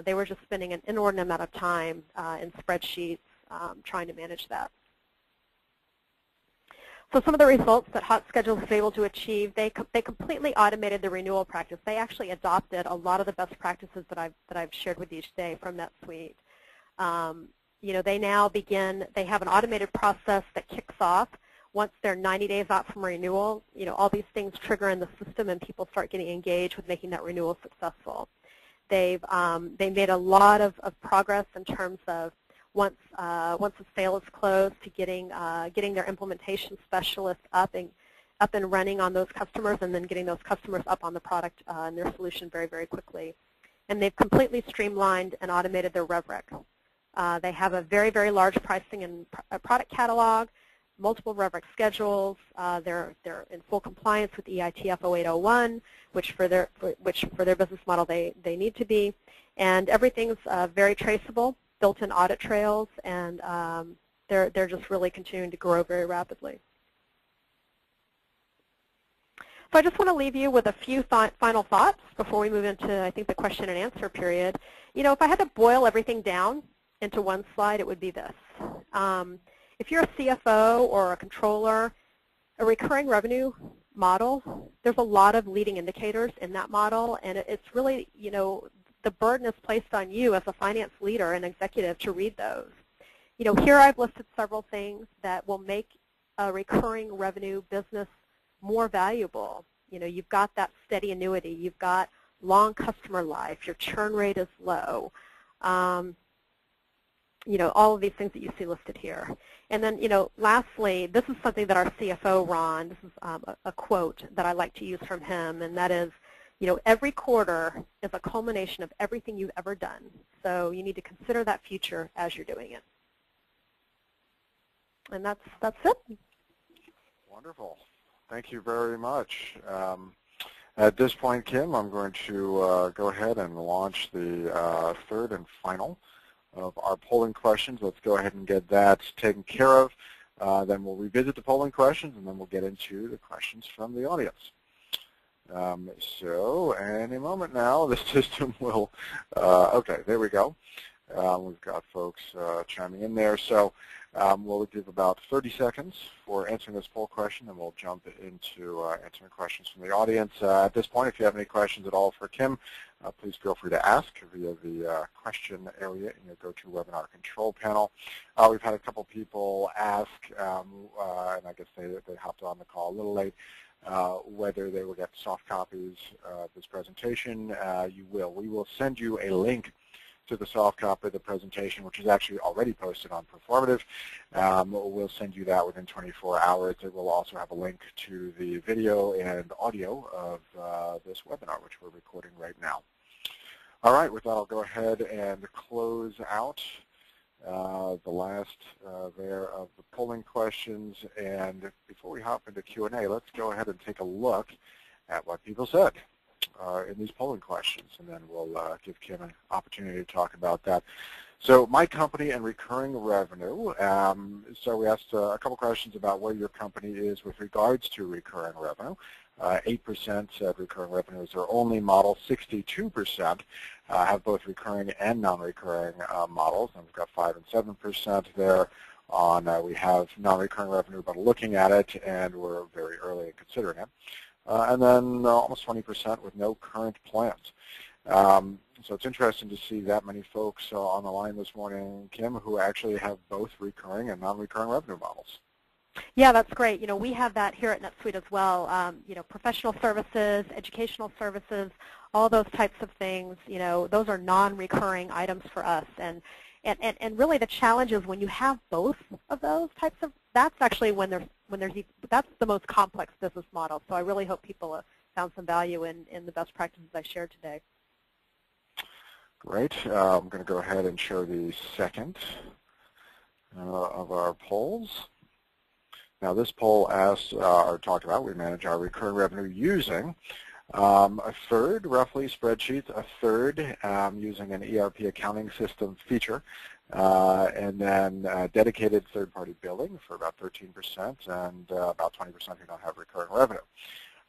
They were just spending an inordinate amount of time in spreadsheets trying to manage that. So some of the results that Hot Schedules was able to achieve, they completely automated the renewal practice. They actually adopted a lot of the best practices that I've shared with you today from that suite. They now they have an automated process that kicks off once they're 90 days out from renewal. All these things trigger in the system and people start getting engaged with making that renewal successful. They made a lot of progress in terms of once a sale is closed to getting their implementation specialists up and running on those customers, and then getting those customers up on the product and their solution very, very quickly. And they've completely streamlined and automated their RevRec. They have a very, very large pricing and product catalog, multiple RevRec schedules. They're in full compliance with EITF 0801, which for their business model they need to be, and everything's very traceable, built-in audit trails, and they're just really continuing to grow very rapidly. So I just want to leave you with a few final thoughts before we move into, I think, the question and answer period. If I had to boil everything down into one slide, it would be this. If you're a CFO or a controller, a recurring revenue model, there's a lot of leading indicators in that model, and it's really, the burden is placed on you as a finance leader and executive to read those. Here I've listed several things that will make a recurring revenue business more valuable. You've got that steady annuity. You've got long customer life. Your churn rate is low. all of these things that you see listed here. And then, lastly, this is something that our CFO, Ron, this is a quote that I like to use from him, and that is, every quarter is a culmination of everything you've ever done. So you need to consider that future as you're doing it. And that's it. Wonderful. Thank you very much. At this point, Kim, I'm going to go ahead and launch the third and final of our polling questions. Let's go ahead and get that taken care of. Then we'll revisit the polling questions, and then we'll get into the questions from the audience. So any moment now, the system will, okay, there we go. We've got folks chiming in there. So we'll give about 30 seconds for answering this poll question, and we'll jump into answering questions from the audience. At this point, if you have any questions at all for Kim, please feel free to ask via the question area in your GoToWebinar control panel. We've had a couple people ask, and I guess they hopped on the call a little late, whether they will get soft copies of this presentation. You will. We will send you a link to the soft copy of the presentation, which is actually already posted on Proformative. We'll send you that within 24 hours. It will also have a link to the video and audio of this webinar, which we're recording right now. All right, with that, I'll go ahead and close out the last there of the polling questions. And before we hop into Q&A, let's go ahead and take a look at what people said in these polling questions, and then we'll give Kim an opportunity to talk about that. So my company and recurring revenue. So we asked a couple questions about where your company is with regards to recurring revenue. 8% said recurring revenue is their only model. 62% have both recurring and non-recurring models, and we've got 5 and 7% there on we have non-recurring revenue, but looking at it, and we're very early in considering it. And then almost 20% with no current plans. So it's interesting to see that many folks on the line this morning, Kim, who actually have both recurring and non-recurring revenue models. Yeah, that's great. We have that here at NetSuite as well. Professional services, educational services, all those types of things, those are non-recurring items for us. And really the challenge is when you have both of those types of, that's actually that's the most complex business model. So I really hope people found some value in the best practices I shared today. Great. I'm going to go ahead and show the second of our polls. Now this poll asked or talked about we manage our recurring revenue using a third, roughly, spreadsheets, a third using an ERP accounting system feature, and then dedicated third-party billing for about 13% and about 20% who don't have recurring revenue.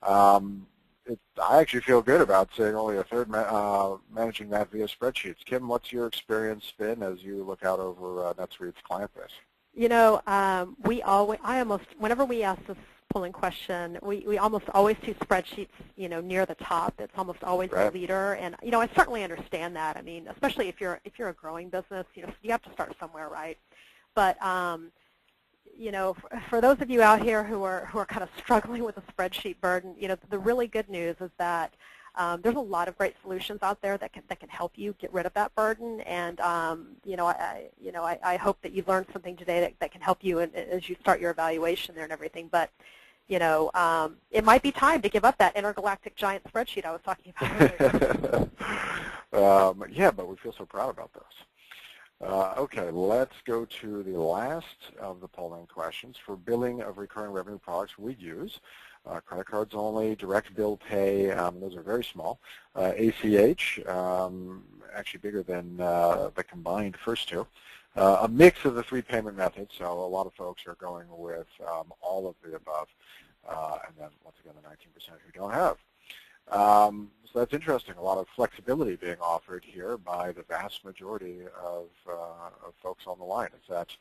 I actually feel good about saying only a third managing that via spreadsheets. Kim, what's your experience been as you look out over NetSuite's client base? Whenever we ask this polling question, we almost always see spreadsheets, near the top. It's almost always the leader, and I certainly understand that. I mean, especially if you're a growing business, you have to start somewhere, right? But for those of you out here who are kind of struggling with the spreadsheet burden, the really good news is that there's a lot of great solutions out there that can help you get rid of that burden, and I hope that you've learned something today that can help you as you start your evaluation there and everything. But it might be time to give up that intergalactic giant spreadsheet I was talking about earlier. Yeah, but we feel so proud about this. Okay, let's go to the last of the polling questions. For billing of recurring revenue products we use, credit cards only, direct bill pay, those are very small. ACH, actually bigger than the combined first two. A mix of the 3 payment methods, so a lot of folks are going with all of the above, and then once again the 19% who don't have. So that's interesting, a lot of flexibility being offered here by the vast majority of folks on the line. Is that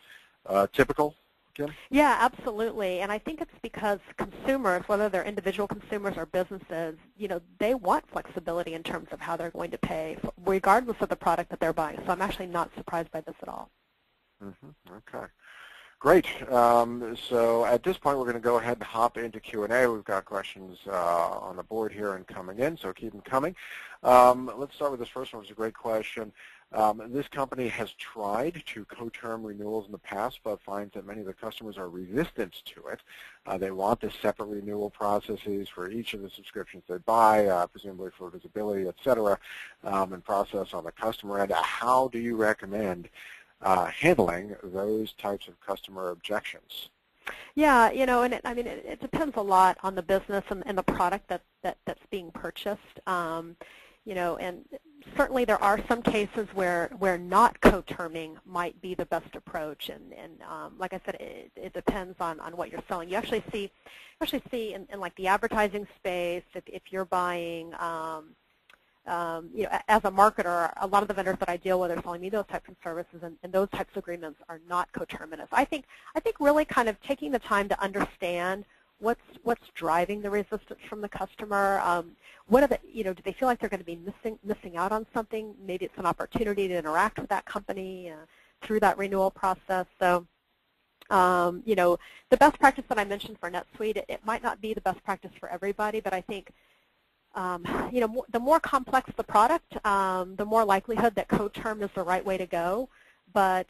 typical, Kim? Yeah, absolutely, and I think it's because consumers, whether they're individual consumers or businesses, they want flexibility in terms of how they're going to pay, regardless of the product that they're buying. So I'm actually not surprised by this at all. Okay, great. So at this point, we're going to go ahead and hop into Q&A. We've got questions on the board here and coming in, so keep them coming. Let's start with this first one. It's a great question. This company has tried to co-term renewals in the past, but finds that many of the customers are resistant to it. They want the separate renewal processes for each of the subscriptions they buy, presumably for visibility, et cetera, and process on the customer end. How do you recommend handling those types of customer objections? Yeah, and it depends a lot on the business and the product that's being purchased. And certainly there are some cases where not co-terming might be the best approach, and like I said, it depends on what you're selling. You actually see in like the advertising space, if you're buying, as a marketer, a lot of the vendors that I deal with are selling me those types of services, and those types of agreements are not coterminous. I think really kind of taking the time to understand what's driving the resistance from the customer. What are the, do they feel like they're going to be missing out on something? Maybe it's an opportunity to interact with that company through that renewal process. So, the best practice that I mentioned for NetSuite, it might not be the best practice for everybody, but I think the more complex the product, the more likelihood that co-term is the right way to go. But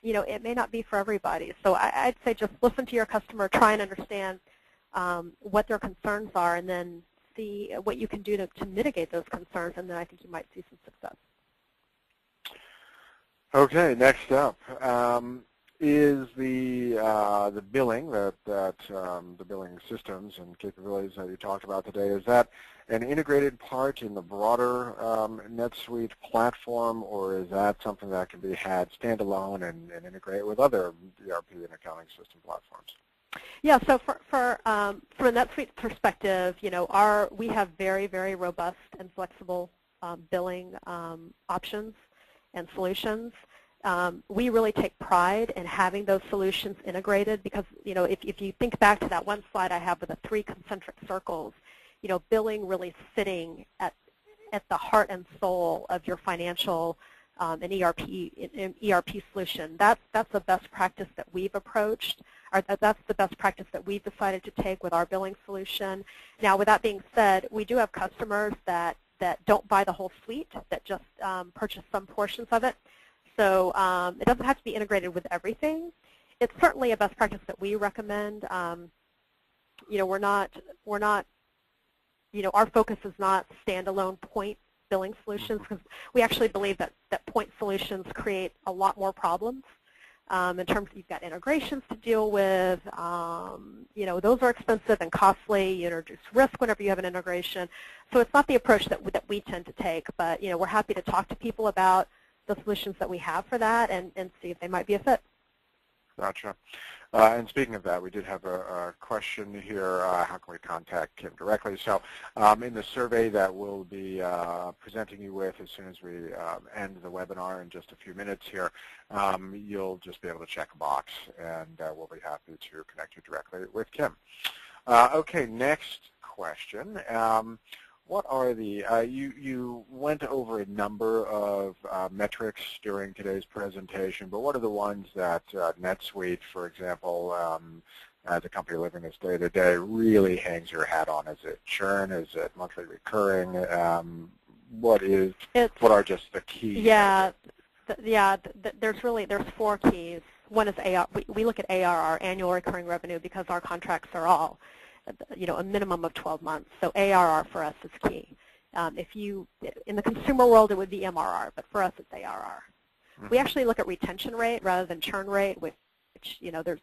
it may not be for everybody. So I'd say just listen to your customer, try and understand what their concerns are, and then see what you can do to mitigate those concerns, and then I think you might see some success. Okay, next up is the billing the billing systems and capabilities that you talked about today. Is that an integrated part in the broader NetSuite platform, or is that something that can be had standalone and integrate with other ERP and accounting system platforms? Yeah, so from a NetSuite perspective, we have very, very robust and flexible billing options and solutions. We really take pride in having those solutions integrated because, if you think back to that one slide I have with the 3 concentric circles, billing really sitting at the heart and soul of your financial and ERP solution. That's the best practice that we've approached, or that's the best practice that we've decided to take with our billing solution. Now, with that being said, we do have customers that don't buy the whole suite, that just purchase some portions of it. So it doesn't have to be integrated with everything. It's certainly a best practice that we recommend. We're not. Our focus is not standalone point billing solutions, because we actually believe that point solutions create a lot more problems in terms of you've got integrations to deal with. Those are expensive and costly. You introduce risk whenever you have an integration. So it's not the approach that we tend to take. But we're happy to talk to people about the solutions that we have for that and see if they might be a fit. Gotcha. And speaking of that, we did have a question here. How can we contact Kim directly? So in the survey that we'll be presenting you with as soon as we end the webinar in just a few minutes here, you'll just be able to check a box, and we'll be happy to connect you directly with Kim. Okay, next question. What are the, you went over a number of metrics during today's presentation, but what are the ones that NetSuite, for example, as a company living this day-to-day, really hangs your hat on? Is it churn? Is it monthly recurring? What are just the keys? Yeah, there's 4 keys. One is AR. We look at ARR, annual recurring revenue, because our contracts are all a minimum of 12 months. So ARR for us is key. In the consumer world, it would be MRR, but for us, it's ARR. Mm-hmm. We actually look at retention rate rather than churn rate, which there's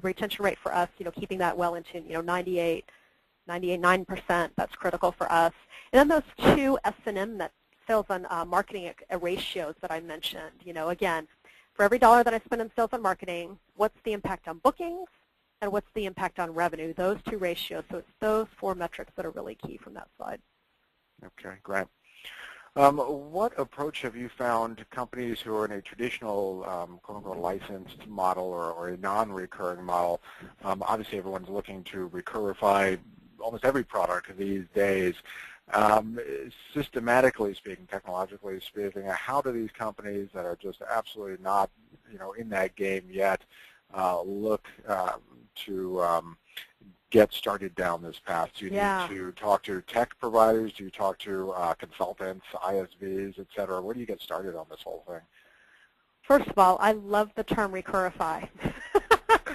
retention rate for us, keeping that well into 98.9%. That's critical for us. And then those 2 S&M, that sales and marketing ratios that I mentioned. Again, for every dollar that I spend in sales and marketing, what's the impact on bookings? And what's the impact on revenue? Those 2 ratios. So it's those 4 metrics that are really key from that slide. Okay, great. What approach have you found companies who are in a traditional quote-unquote licensed model or a non-recurring model? Obviously, everyone's looking to recurify almost every product these days. Systematically speaking, technologically speaking, how do these companies that are just absolutely not in that game yet look to get started down this path? Do you need to talk to tech providers? Do you talk to consultants, ISVs, et cetera? Where do you get started on this whole thing? First of all, I love the term recurify.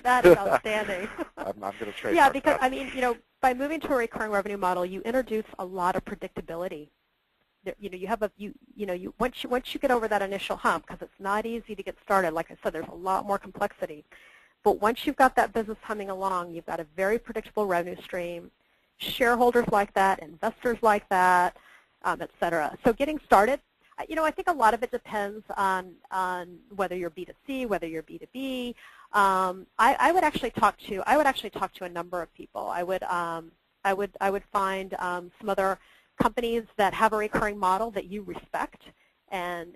That is outstanding. I'm going to trademark Yeah, because that. I mean, by moving to a recurring revenue model, you introduce a lot of predictability. You have once you get over that initial hump, because it's not easy to get started. Like I said, there's a lot more complexity. But once you've got that business humming along, you've got a very predictable revenue stream. Shareholders like that, investors like that, et cetera. So getting started, I think a lot of it depends on whether you're B2C, whether you're B2B. I would actually talk to a number of people. I would find some other companies that have a recurring model that you respect, and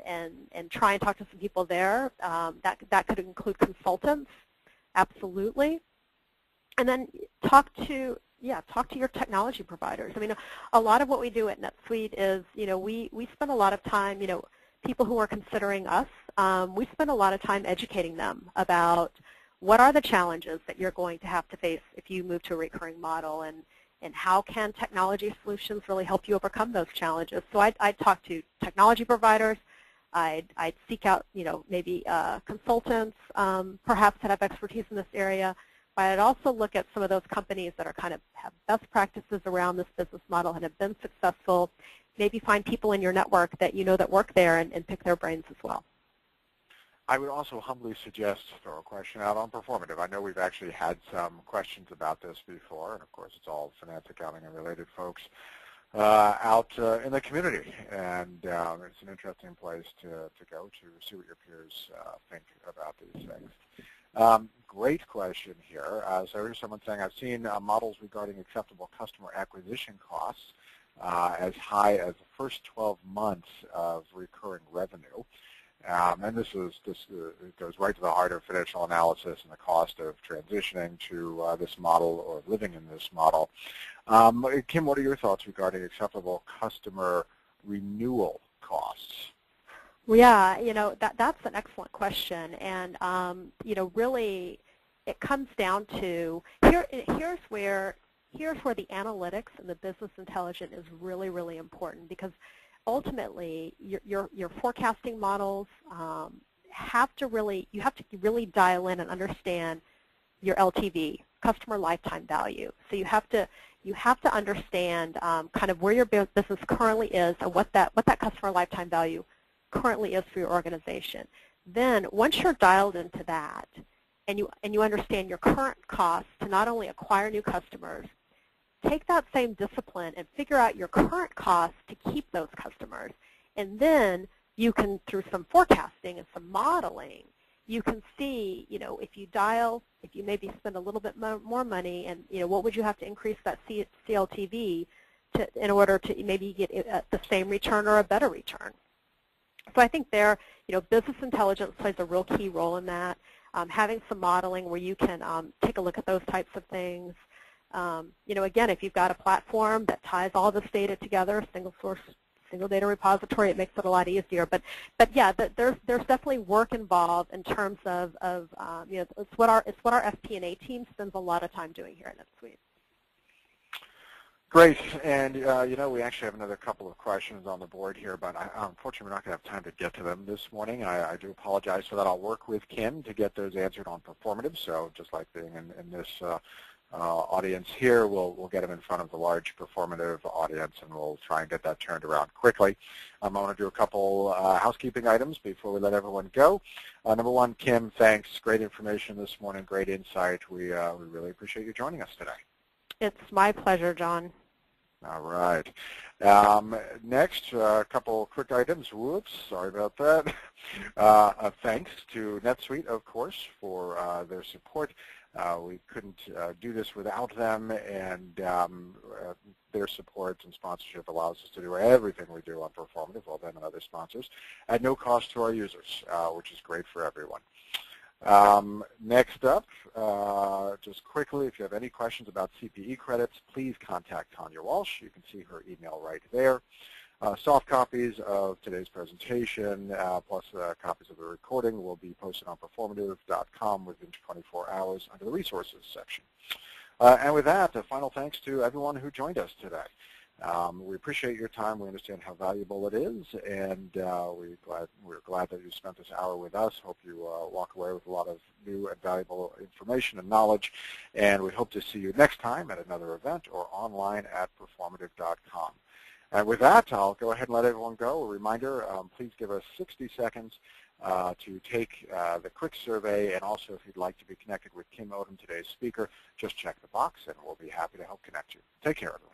try and talk to some people there. That could include consultants, absolutely, and then talk to your technology providers. I mean, a lot of what we do at NetSuite is, we spend a lot of time, people who are considering us, we spend a lot of time educating them about what are the challenges that you're going to have to face if you move to a recurring model, and how can technology solutions really help you overcome those challenges. So I'd talk to technology providers. I'd seek out, maybe consultants, perhaps that have expertise in this area. But I'd also look at some of those companies that are kind of have best practices around this business model and have been successful. Maybe find people in your network that that work there, and pick their brains as well. I would also humbly suggest throw a question out on Proformative. I know we've actually had some questions about this before, and of course it's all finance, accounting, and related folks out in the community, and it's an interesting place to go to see what your peers think about these things. Great question here. So here's someone saying, I've seen models regarding acceptable customer acquisition costs as high as the first 12 months of recurring revenue. And this goes right to the heart of financial analysis and the cost of transitioning to this model or living in this model. Kim, what are your thoughts regarding acceptable customer renewal costs? Yeah, that's an excellent question, and really, it comes down to here's where the analytics and the business intelligence is really, really important, because ultimately your forecasting models have to really dial in and understand your LTV, customer lifetime value. So you have to understand kind of where your business currently is and what that customer lifetime value currently is for your organization. Then once you're dialed into that, and you understand your current costs to not only acquire new customers, take that same discipline and figure out your current costs to keep those customers. And then you can, through some forecasting and some modeling, you can see, if you maybe spend a little bit more money, and what would you have to increase that CLTV in order to maybe get the same return or a better return. So I think business intelligence plays a real key role in that. Having some modeling where you can take a look at those types of things. Again, if you've got a platform that ties all this data together, single source, single data repository, it makes it a lot easier. But yeah, there's definitely work involved in terms of it's what our FP&A team spends a lot of time doing here at NetSuite. Great, and we actually have another couple of questions on the board here, but unfortunately we're not going to have time to get to them this morning. I do apologize for that. I'll work with Kim to get those answered on Proformative, so just like being in this audience here, we'll get them in front of the large Proformative audience, and we'll try and get that turned around quickly. I want to do a couple housekeeping items before we let everyone go. Number one, Kim, thanks. Great information this morning, great insight. We really appreciate you joining us today. It's my pleasure, John. All right. Next, a couple quick items. Whoops, sorry about that. Thanks to NetSuite, of course, for their support. We couldn't do this without them, and their support and sponsorship allows us to do everything we do on Proformative, well, them and other sponsors, at no cost to our users, which is great for everyone. Next up, just quickly, if you have any questions about CPE credits, please contact Tanya Walsh. You can see her email right there. Soft copies of today's presentation, plus copies of the recording, will be posted on performative.com within 24 hours under the resources section. And with that, a final thanks to everyone who joined us today. We appreciate your time. We understand how valuable it is, and we're glad that you spent this hour with us. Hope you walk away with a lot of new and valuable information and knowledge, and we hope to see you next time at another event or online at Proformative.com. And with that, I'll go ahead and let everyone go. A reminder, please give us 60 seconds to take the quick survey, and also if you'd like to be connected with Kim Odom, today's speaker, just check the box and we'll be happy to help connect you. Take care, everyone.